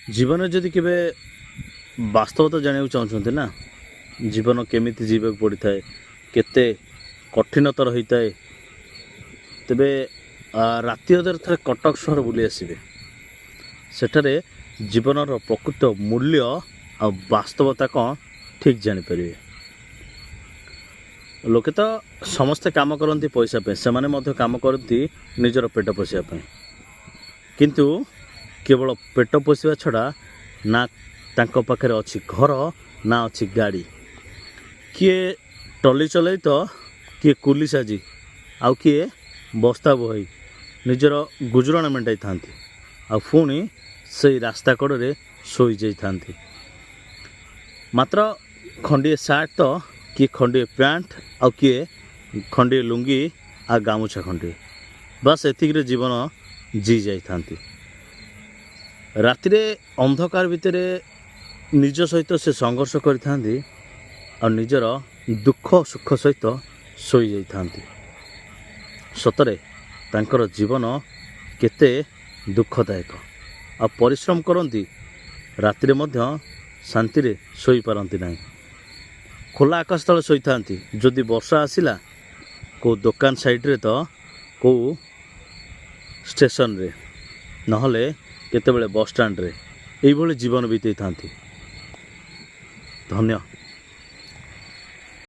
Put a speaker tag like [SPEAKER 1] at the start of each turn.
[SPEAKER 1] जीवन में जदि केवे वास्तवता जाना चाहते ना जीवन केमिति जीवा पड़ी थाए केते कठिनता रही थाए तेबे राति अधर थे कटक सहर बुली आसबे सेठारे जीवन प्रकृत मूल्य आ वास्तवता कौन ठीक जापर लोके तो समस्ते काम करती पैसा पे से माने काम करती निजर पेट पोषापी किंतु केवल पेट पोषा छड़ा ना तांको पाखे अच्छी घर ना अच्छी गाड़ी किए टली चलई तो किए कुली साजी आउ किए बस्ता बोहई निजर गुजराण मेटाई था पुणी से रास्ता कड़े शोई जाती मात्र खंडे सार्ट तो किए खंडे पैंट आउ किए खंडे लुंगी आ गामुछा खंडे बस एतिक जीवन जी जाती रातिरे अंधकार भितर निज सहित से संघर्ष करथांती और निजर दुख सुख सहित सोई जाइथांती सतरे तांकर जीवन केते दुखदायक आ परिश्रम करती रातिरे मध्य शांति रे सोई पारंती नहीं खोला आकाश तले सोईथांती जदि वर्षा आसिला को दुकान साइड रे तो को स्टेशन रे नहले केतेबेले बस स्टैंड रे एई भली जीवन बीतई थांती। धन्य।